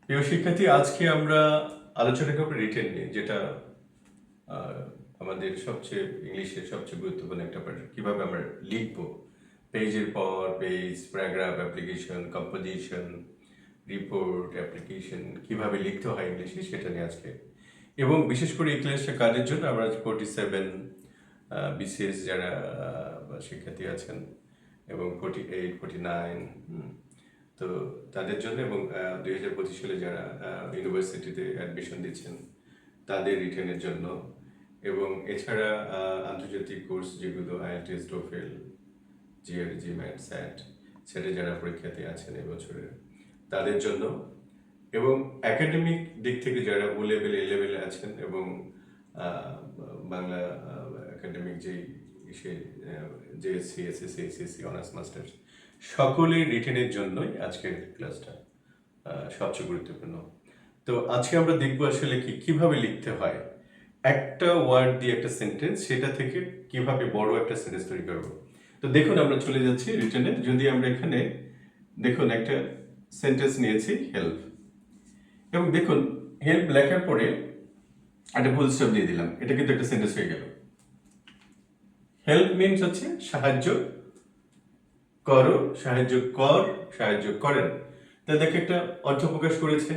প্রিয় শিক্ষার্থী, আজকে আমরা আলোচনা করব রিটেন নিয়ে, যেটা আহ, আমাদের ইংলিশের সবচেয়ে গুরুত্বপূর্ণ একটা পার্ট। কিভাবে আমরা লিখবো, পেজের পর page, paragraph, application, composition, report, application, কিভাবে লিখতে হয় ইংলিশে, সেটা নিয়ে আজকে। এবং বিশেষ করে এই ক্লাসটা কাজের জন্য আমরা 47 বিসিএস যারা শিক্ষার্থী আছেন এবং 48, 49, তো তাদের জন্য, এবং 2025 সালে যারা ইউনিভার্সিটিতে অ্যাডমিশন দিচ্ছেন তাদের রিটেনের জন্য, এবং এছাড়া আন্তর্জাতিক কোর্স যেগুলো আইএলটিএস, টোফেল, জিআরই, জিম্যাট, স্যাট, সেটে যারা পরীক্ষাতে আছেন এবছরের তাদের জন্য, এবং একাডেমিক দিক থেকে যারা ও লেভেল, এ লেভেলে আছেন, এবং বাংলা একাডেমিক সে JSC, SSC, HSC, honours, masters, সকলের রিটেনের জন্যই আজকের ক্লাসটা সবচেয়ে গুরুত্বপূর্ণ। তো আজকে আমরা দেখবো আসলে কিভাবে লিখতে হয় একটা ওয়ার্ড দিয়ে একটা সেন্টেন্স, সেটা থেকে কিভাবে বড় একটা সেন্টেন্স তৈরি করবো। তো দেখুন, আমরা চলে যাচ্ছি রিটেনে। যদি আমরা এখানে দেখুন একটা সেন্টেন্স নিয়েছি, হেল্প, এবং দেখুন হেল্প লেখার পরে একটা ফুল স্টপ দিয়ে দিলাম, এটা কিন্তু একটা সেন্টেন্স হয়ে গেল। হেল্প মিনস হচ্ছে সাহায্য করো, সাহায্য কর, সাহায্য করেন। তাহলে দেখে একটা অর্থ প্রকাশ করেছে,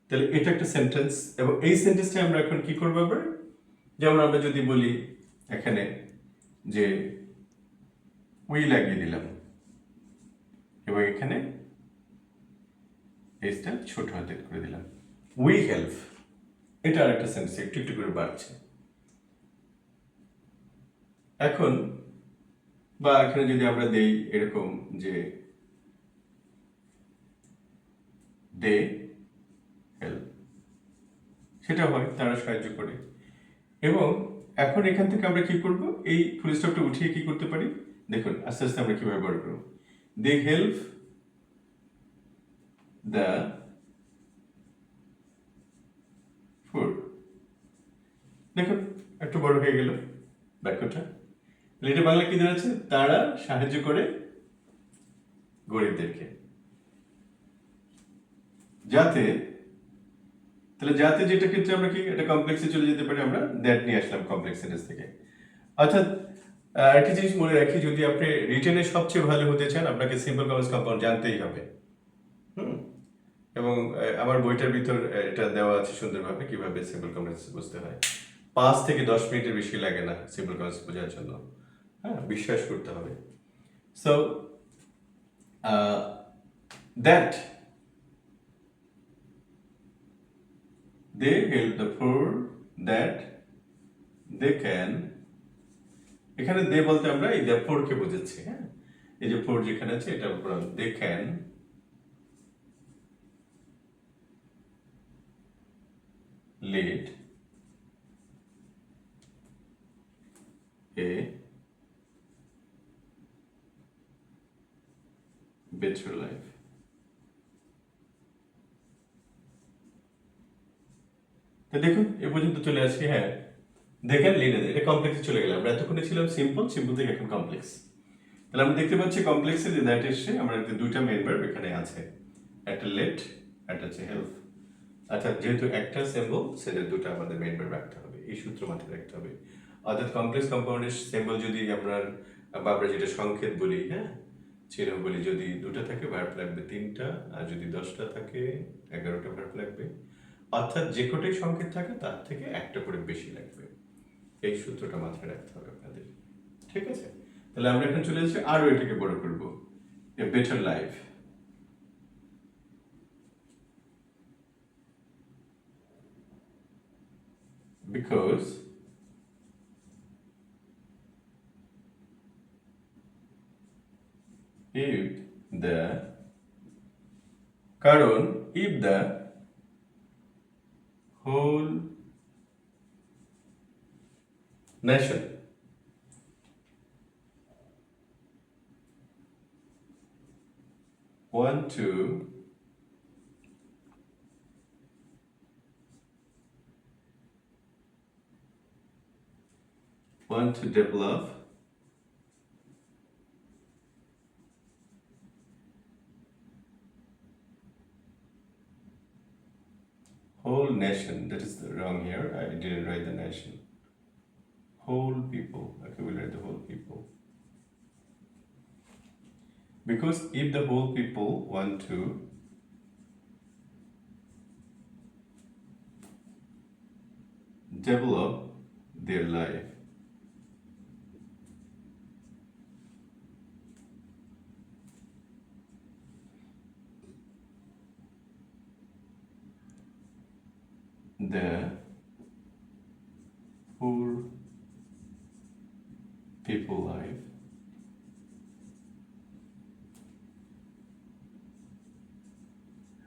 তাহলে এটা একটা সেন্টেন্স। এবং এই সেন্টেন্সটা আমরা এখন কি করবো আবার, যেমন আমরা যদি বলি এখানে যে উই লাগিয়ে দিলাম, এবং এখানে এসটা ছোট হাতে করে দিলাম, উই হেল্প, এটা আরেকটা সেন্টেন্স একটু একটু করে বাড়ছে। এখন বা এখানে যদি আমরা দেই এরকম যে দে হেল্প, সেটা হয় তারা সাহায্য করে। এবং এখন এখান থেকে আমরা কি করব, এই ফুল স্টপটা উঠিয়ে কি করতে পারি, দেখুন আস্তে আস্তে আমরা কিভাবে বড় করব। দে হেল্প দ্য ফুড, দেখুন একটু বড় হয়ে গেল বাক্যটা। এটা বাংলা কি দাঁড়াচ্ছে, তারা সাহায্য করে গরিবদেরকে। যাতে, তাহলে যাতে যেটা ক্ষেত্রে আমরা কি এটা কমপ্লেক্সে চলে যেতে পারি, আমরা দ্যাট নিয়ে আসলাম কমপ্লেক্স সেন্টেন্স থেকে। অর্থাৎ একটা জিনিস মনে রাখি, যদি আপনি রিটেনে সবচেয়ে ভালো হতে চান, আপনাকে সিম্পল কমপ্লেক্স কম্পাউন্ড জানতেই হবে। এবং আমার বইটার ভিতর এটা দেওয়া আছে সুন্দরভাবে, কিভাবে সিম্পল কমপ্লেক্স বুঝতে হয়। 5 থেকে 10 মিনিটের বেশি লাগে না সিম্পল কমপ্লেক্স বোঝার জন্য। হ্যাঁ, বিশ্বাস করতে হবে। So that they help the poor that they can, এখানে দে বলতে আমরা এই দ্য পোর কে বোঝাচ্ছি। হ্যাঁ, এই যে পোর যেখানে আছে এটা উপর they can lead a better life. তো দেখুন এ পর্যন্ত চলে আসি। হ্যাঁ, দেখেন লিড, এটা কমপ্লেক্সে চলে গেলাম। আমরা এতক্ষণে ছিলাম সিম্পল, সিম্পল থেকে এখন কমপ্লেক্স। তাহলে আমরা দেখতে পাচ্ছি কমপ্লেক্সে যে দ্যাট এসছে, আমরা দুইটা মেন ভার্ব এখানে আছে, একটা লেট, একটা হচ্ছে হেল্প। অর্থাৎ যেহেতু একটা সিম্বল, সেটা দুটো আমাদের মেন ভার্ব রাখতে হবে, এই সূত্র মাথায় রাখতে হবে। অর্থাৎ কমপ্লেক্স কম্পাউন্ডের সিম্বল যদি আমরা বা আমরা যেটা সংকেত বলি, হ্যাঁ, চিহ্ন বলি, যদি দুটো থাকে ভার্ব লাগবে 3টা, আর যদি 10টা থাকে 11টা ভার্ব লাগবে। অর্থাৎ যে কটাই সংকেত থাকে তার থেকে একটা করে বেশি লাগবে। এই সূত্রটা মাথায় রাখতে হবে আপনাদের, ঠিক আছে? তাহলে আমরা এখন চলে যাচ্ছি আরো এটাকে বড় করবো, এ better life. Because if the, কারণ if the whole nation want to develop whole nation. That is wrong here. I didn't write the nation. Whole people. Okay, we'll write the whole people. Because if the whole people want to develop their life, the poor people life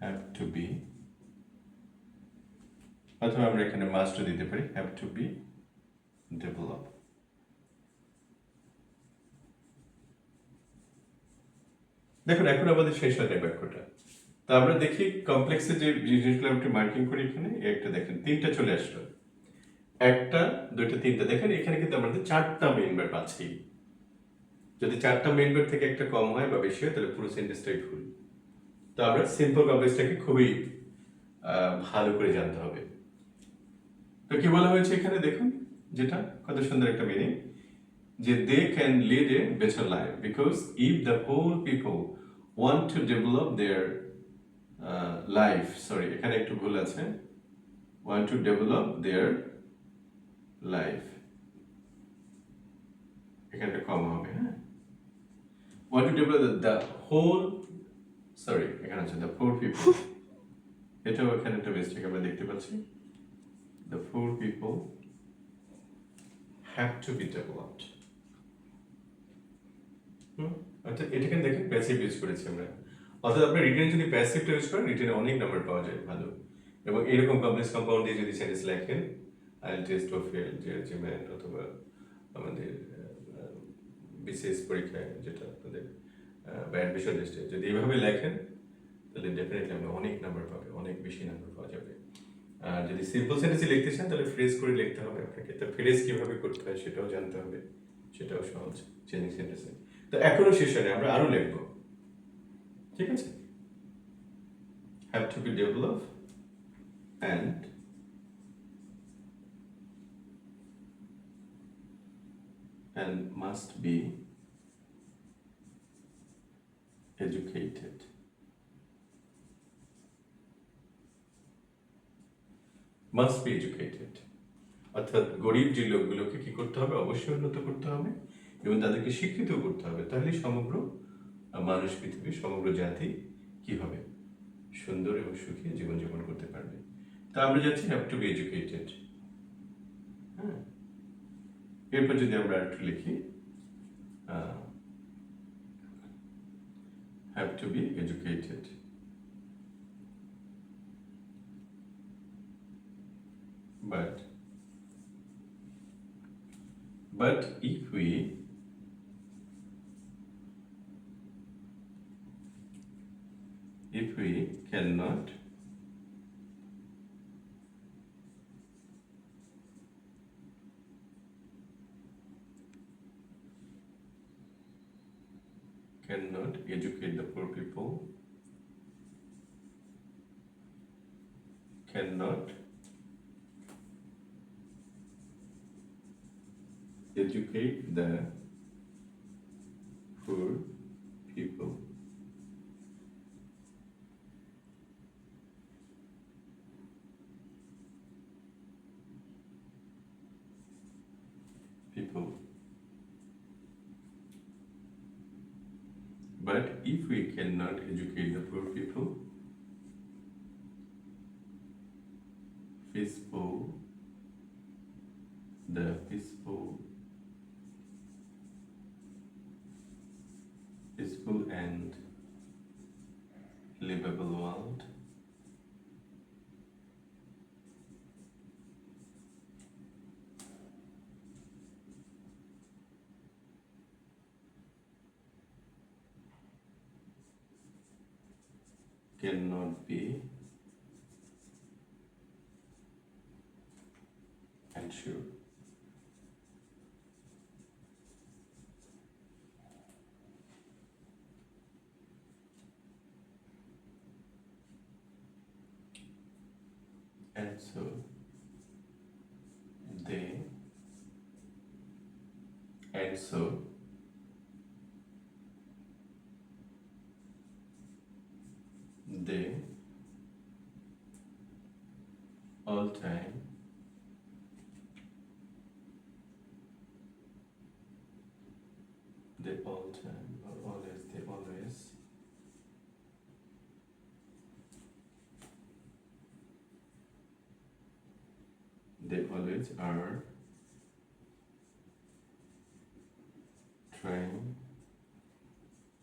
have to be, অথবা আমরা এখানে must দিতে পারি, have to be developed. দেখুন এখন আমাদের শেষ হয় না বাক্যটা। তা আমরা দেখি কমপ্লেক্সে যে জিনিসগুলো আমরা মার্কিং করি, এখানে একটা দেখেন তিনটা চলে আসলো, একটা দুইটা তিনটা। দেখেন এখানে কিন্তু আমাদের চারটা মেইন ভার্ব আছেই। যদি চারটা মেইন ভার্ব থেকে একটা কম হয় বা বেশি হয় তাহলে পুরো সেন্টেন্সটাই ভুল। তো আমরা সিম্পল কমপ্লেক্সটাকে খুবই ভালো করে জানতে হবে। তো কি বলা হয়েছে এখানে দেখুন, যেটা কত সুন্দর একটা মিনিং, যে they can lead a better life because if the whole people want to develop their life, sorry এখানে একটু ভুল আছে, want to develop their life, এখানে একটা কম হবে, হ্যাঁ, want to develop the whole, sorry এখানে আছে দ্য পোর পিপল, এটাও এখানে একটা মিস্টেক আমরা দেখতে পাচ্ছি, the poor people have to be developed. অর্থাৎ এটাকে দেখেন প্যাসিভ ইউজ করেছি আমরা। অর্থাৎ আপনি রিটেন যদি প্যাসিভটা ইউজ করেন রিটেনে অনেক নাম্বার পাওয়া যায় ভালো। এবং এরকম কমপ্লেক্স কম্পাউন্ড দিয়ে যদি সেন্টেন্স লেখেন, আইল টেস্ট অফ ফেল যে অ্যাচিভমেন্ট, অথবা আমাদের বিসিএস পরীক্ষায় যেটা আপনাদের বা অ্যাডমিশন টেস্টে যদি এইভাবে লেখেন তাহলে ডেফিনেটলি আপনি অনেক নাম্বার পাবে, অনেক বেশি নাম্বার পাওয়া যাবে। আর যদি সিম্পল সেন্টেন্সে লিখতে চান তাহলে ফ্রেজ করে লিখতে হবে আপনাকে। তো ফ্রেজ কিভাবে করতে হয় সেটাও জানতে হবে, সেটাও সহজ চেঞ্জিং সেন্টেন্সে। তো এখনো শেষ হয়নি, আমরা আরো লিখবো, ঠিক আছে? Have to B develop and must be educated. Must be educated. অর্থাৎ গরিব যে লোকগুলোকে কি করতে হবে, অবশ্যই উন্নত করতে হবে এবং তাদেরকে শিক্ষিত করতে হবে, তাহলে সমগ্র মানুষ, পৃথিবীর সমগ্র জাতি কি হবে, সুন্দর এবং সুখী জীবনযাপন করতে পারবে। তা আমরা যাচ্ছি হ্যাভ টু বি এডুকেটেড। হ্যাঁ, এরপর যদি আমরা একটু লিখি have to B educated, but if we cannot educate the poor people, cannot educate the poor people, but if we cannot educate the poor people, the peaceful and livable world cannot be ensured. and so they, and so they all time they all time or always they always are trying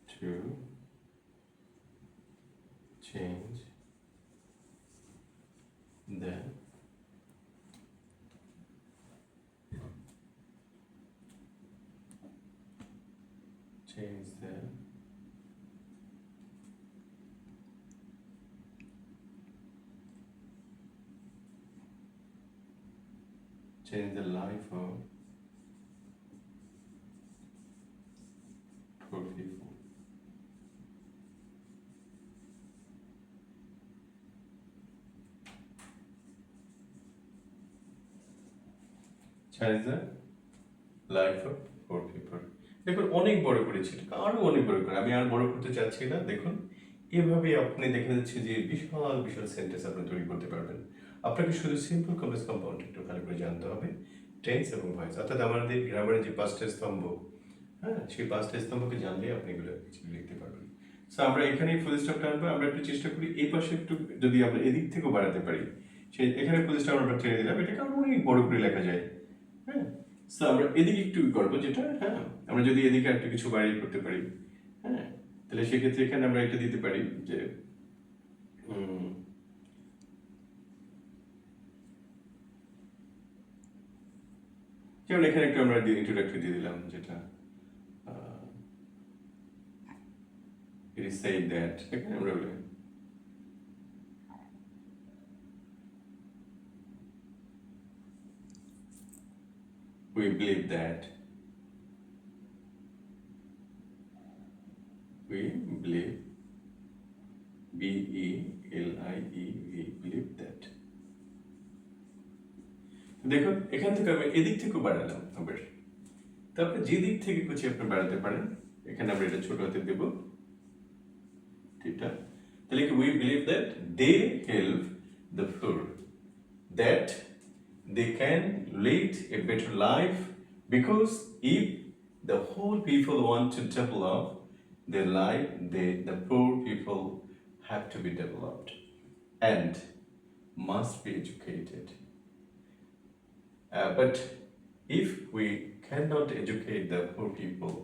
to change the change the change the life of poor people. Change the life of poor people. দেখুন অনেক বড় করেছি, আরো অনেক বড় করে, আমি আর বড় করতে চাচ্ছি না। দেখুন এভাবে আপনি দেখা যাচ্ছে যে বিশাল বিশাল সেন্টেন্স আপনি তৈরি করতে পারবেন। আপনাকে শুধু সিম্পল কমপ্লেক্স কম্পাউন্ড একটু ভালো করে জানতে হবে, টেন্স এবং ভয়েস, অর্থাৎ আমাদের গ্রামারের যে পাঁচটা স্তম্ভ, হ্যাঁ সেই পাঁচটা স্তম্ভকে জানলে আপনি এগুলো কিছু লিখতে পারবেন। সো আমরা এখানে ফুল স্টপ টানবো, আমরা একটু চেষ্টা করি এই পাশে একটু যদি আমরা এদিক থেকেও বাড়াতে পারি, সেই এখানে ফুল স্টপ আমরা ছেড়ে দিলাম, এটাকে আরো অনেক বড় করে লেখা যায়। হ্যাঁ, সো আমরা এদিকে একটু করবো যেটা, হ্যাঁ আমরা যদি এদিকে একটু কিছু বাড়িয়ে করতে পারি, হ্যাঁ তাহলে সেক্ষেত্রে এখানে আমরা এটা দিতে পারি যে যেমন এখানে একটা আমরা ইন্ট্রোডাক্টরি দিয়ে দিলাম যেটা it is said that, এখানে আমরা বলি we believe that, we believe, B-E-L-I-E, we believe that। দেখুন এখান থেকে আমি এদিক থেকেও বাড়ালাম আবার, তারপরে যে দিক থেকে কিছু আপনি বাড়াতে পারেন, এখানে আমরা এটা ছোট হাতে দেব, ঠিক আছে? তাহলে কি we believe that they help the poor, that they can lead a better life, because if the whole people want to develop their life, the poor people have to be developed and must be educated. But if we cannot educate the poor people,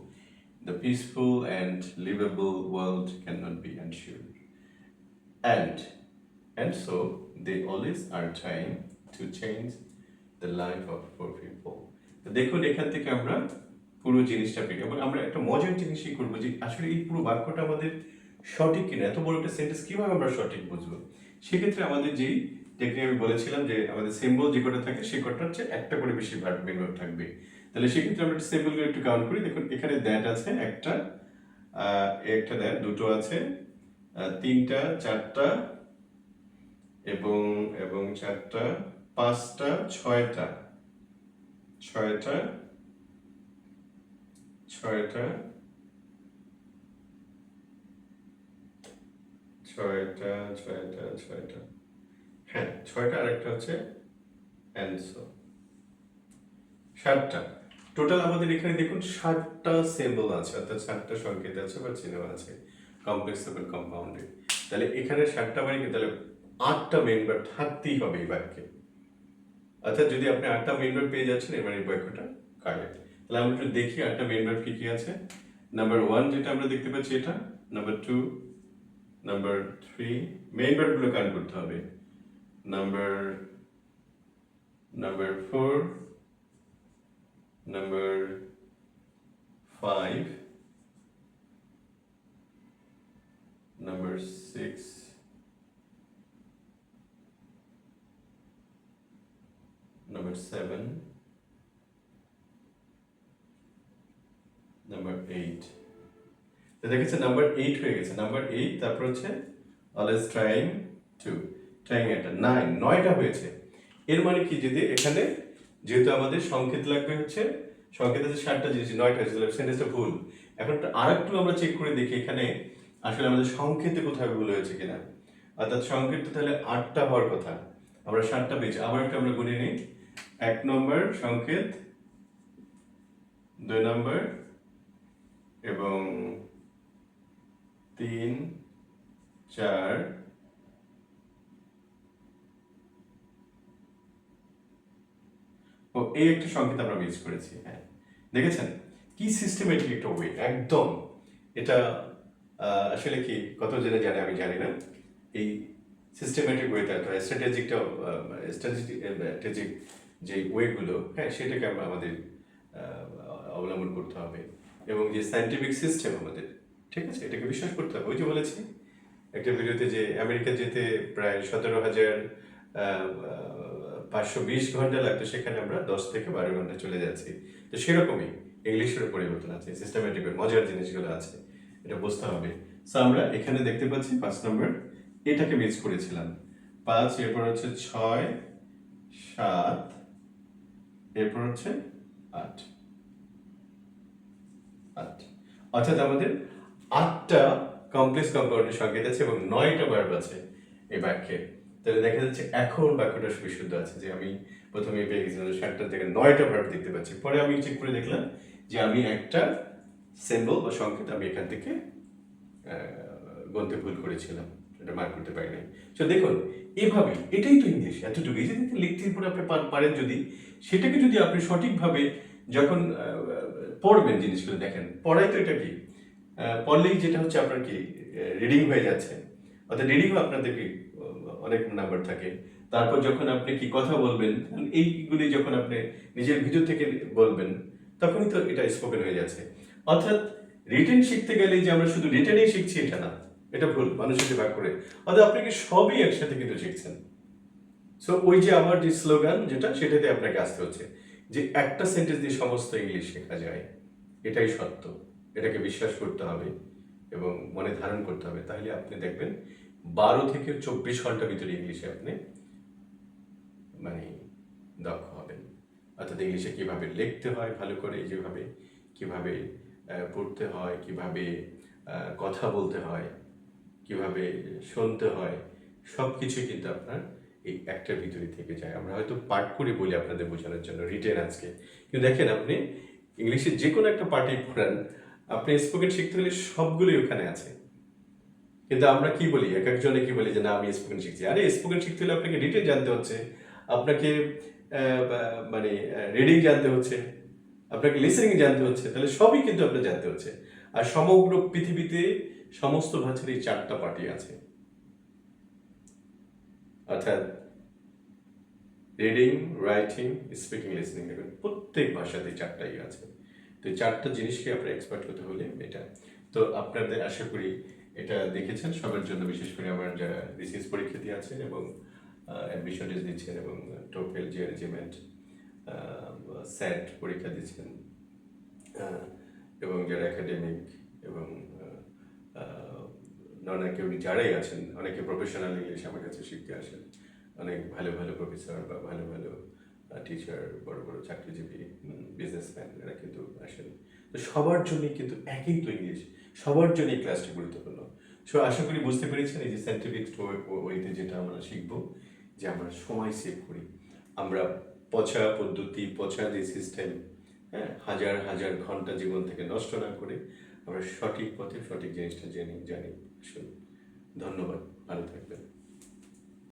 the peaceful and livable world cannot be ensured. And so they always are trying to change the life of poor people. তো দেখুন এখান থেকে আমরা পুরো জিনিসটা পেয়ে, এবং আমরা একটা মজার জিনিসই করবো যে আসলে এই পুরো বাক্যটা আমাদের সঠিক কিনা, এত বড় একটা সেন্টেন্স কিভাবে আমরা সঠিক বুঝবো। সেক্ষেত্রে আমাদের যেই টেকনিক আমি বলেছিলাম যে আমাদের সিম্বল যে কটা থাকে সে কটা হচ্ছে একটা করে বেশি ভার্ব থাকবে। তাহলে সেক্ষেত্রে আমরা সিম্বলগুলো একটু কাউন্ট করি। দেখুন এখানে দ্যাট আছে একটা, একটা দ্যাট, দুটো আছে, তিনটা, চারটা এবং এবং চারটা, পাঁচটা, ছয়টা, ছয়টা, ছয়টা, ছয়টা, ছয়টা, ছয়টা, হ্যাঁ ছয়টা, আরেকটা হচ্ছে অ্যান্সো, সাতটা। টোটাল আমাদের এখানে দেখুন 7টা সিম্বল আছে, অর্থাৎ 7টা সংকেত আছে বা চিহ্ন আছে কমপ্লেক্স এবং কম্পাউন্ডে। তাহলে এখানে 7টা মানে কি, তাহলে 8টা মেইন ভার্ব থাকতেই হবে এই বাক্যে। অর্থাৎ যদি আপনি 8টা মেইন ভার্ব পেয়ে যাচ্ছেন, এবার এই বাক্যটা কারেক্ট। তাহলে আমরা একটু দেখি 8টা মেইন ভার্ব কি কি আছে। নাম্বার 1 যেটা আমরা দেখতে পাচ্ছি এটা, নাম্বার 2, নাম্বার 3, মেইন ভার্বগুলো কাউন্ট করতে হবে, number 4, number 5, number 6, number 7, number 8। তো দেখেছে নাম্বার 8 হয়ে গেছে, নাম্বার 8, তারপর হচ্ছে অলওয়েজ ট্রাইং টু। ট্রাইং একটা 9টা হয়েছে। এর মানে কি, যদি এখানে যেহেতু আমাদের সংকেত লাগবে হচ্ছে, সংকেত আছে 7টা জিনিস, 9টা হয়েছে, তাহলে সেন্টেন্সটা ভুল। এখন আরেকটু আমরা চেক করে দেখি এখানে আসলে আমাদের সংকেতে কোথাও ভুল হয়েছে কিনা। অর্থাৎ সংকেত তো তাহলে 8টা হওয়ার কথা, আমরা 7টা পেয়েছি। আবার একটু আমরা গুনে নিই। 1 নম্বর সংকেত, 2 নম্বর এবং 3, 4, ও এই একটা সংকেত আমরা মিস করেছি। হ্যাঁ, দেখেছেন কি সিস্টেমেটিক একটা ওয়ে একদম। এটা আসলে কি কত জনে জানে আমি জানি না। এই সিস্টেমেটিক ওয়েটা, স্ট্র্যাটেজিক যে ওয়েগুলো, হ্যাঁ সেটাকে আমরা আমাদের অবলম্বন করতে হবে। এবং যে সায়েন্টিফিক সিস্টেম আমাদের, ঠিক আছে, এটাকে বিশ্বাস করতে হবে। ওই যে বলেছি একটা ভিডিওতে যে আমেরিকা যেতে প্রায় 17,520 ঘন্টা লাগতো, সেখানে আমরা 10 থেকে 12 ঘন্টা চলে যাচ্ছি। তো সেরকমই ইংলিশেরও পরিবর্তন আছে, সিস্টেমেটিক মজার জিনিসগুলো আছে, এটা বুঝতে হবে। সো আমরা এখানে দেখতে পাচ্ছি 5 নম্বর এটাকে মিস করেছিলাম। 5, এরপর হচ্ছে 6, 7, এরপর হচ্ছে 8। অর্থাৎ আমাদের 8টা কমপ্লেক্স কম্পাউন্ডের সংকেত আছে এবং 9টা ভার্ব আছে এই বাক্যে। তাহলে দেখা যাচ্ছে এখন বাক্যটা বিশুদ্ধ আছে, যে আমি প্রথমে পেয়ে গেছিলাম 7টার জায়গায় 9টা ভার্ব দেখতে পাচ্ছি। পরে আমি চেক করে দেখলাম যে আমি একটা সিম্বল বা সংকেত আমি এখান থেকে গন্তে ভুল করেছিলাম, এটা মার্ক করতে পারি নাই। তো দেখুন এভাবে, এটাই তো ইংলিশ, এতটুকু। এই যে লিখতে পরে আপনি পারেন, যদি সেটাকে যদি আপনি সঠিকভাবে যখন পড়বেন জিনিসগুলো, দেখেন পড়াই তো এটা কি, পড়লেই যেটা হচ্ছে আপনার কি রিডিং হয়ে যাচ্ছে। অর্থাৎ রিডিংও আপনাদের কি অনেক নাম্বার থাকে। তারপর যখন আপনি কি কথা বলবেন, এইগুলি যখন আপনি নিজের ভিতর থেকে বলবেন, তখনই তো এটা স্পোকেন হয়ে যাচ্ছে। অর্থাৎ রিটেন শিখতে গেলে যে আমরা শুধু রিটেনেই শিখছি এটা না, এটা ভুল, মানুষের ভাগ করে। অর্থাৎ আপনি কি সবই একসাথে কিন্তু শিখছেন। সো ওই যে আমার যে স্লোগান যেটা, সেটাতে আপনাকে আসতে হচ্ছে যে একটা সেন্টেন্স দিয়ে সমস্ত ইংলিশ শেখা যায়, এটাই সত্য। এটাকে বিশ্বাস করতে হবে এবং মনে ধারণ করতে হবে। তাহলে আপনি দেখবেন 12 থেকে 24 ঘন্টার ভিতরে ইংলিশে আপনি মানে দক্ষ হবেন। অর্থাৎ ইংলিশে কিভাবে লিখতে হয় ভালো করে, যেভাবে কিভাবে পড়তে হয়, কিভাবে কথা বলতে হয়, কিভাবে শুনতে হয়, সব কিছুই কিন্তু আপনার এই একটার ভিতরে থেকে যায়। আমরা হয়তো পাঠ করে বলি আপনাদের বোঝানোর জন্য রিটেন আজকে, কিন্তু দেখেন আপনি ইংলিশের যে কোনো একটা পার্টি পড়ান, আপনি স্পোকেন শিখতে হলে সবগুলোই ওখানে আছে। কিন্তু আমরা কি বলি, এক একজনে কি বলি যে না আমি স্পোকেন শিখছি। আরে স্পোকেন শিখতে হলে আপনাকে রিটেন জানতে হচ্ছে, আপনাকে মানে রিডিং জানতে হচ্ছে, আপনাকে লিসেনিং জানতে হচ্ছে। তাহলে সবই কিন্তু আপনার জানতে হচ্ছে। আর সমগ্র পৃথিবীতে সমস্ত ভাষার এই 4টা পার্টি আছে। অর্থাৎ রিডিং, রাইটিং, স্পিকিং, লিসনিং, দেখবেন প্রত্যেক ভাষাতে 4টাই আছে। তো 4টা জিনিসকে আপনার এক্সপার্ট হতে হলে এটা। তো আপনাদের আশা করি এটা দেখেছেন। সবার জন্য, বিশেষ করে আমার যারা বিসিএস পরীক্ষার্থী আছেন এবং অ্যাডমিশন টেস্ট দিচ্ছেন এবং টোফেল, জিআরজিমেন্ট, স্যাট পরীক্ষা দিচ্ছেন, এবং যারা একাডেমিক এবং নন একাডেমিক যারাই আছেন, অনেকে প্রফেশনাল ইংলিশ আমার কাছে শিখতে আসেন। অনেক ভালো ভালো প্রফেসর বা ভালো ভালো টিচার, বড় বড় চাকরিজীবী, বিজনেসম্যান, এরা কিন্তু আসেন। তো সবার জন্যই কিন্তু একই তো ইংলিশ, সবার জন্য এই ক্লাসটি গুরুত্বপূর্ণ। সো আশা করি বুঝতে পেরেছেন এই যে সায়েন্টিফিক ওয়েতে যেটা আমরা শিখবো, যে আমরা সময় সেভ করি, আমরা পচা পদ্ধতি, পচা যে সিস্টেম, হ্যাঁ, হাজার হাজার ঘন্টা জীবন থেকে নষ্ট না করে আমরা সঠিক পথে সঠিক জিনিসটা জানি। আসুন, ধন্যবাদ, ভালো থাকবেন।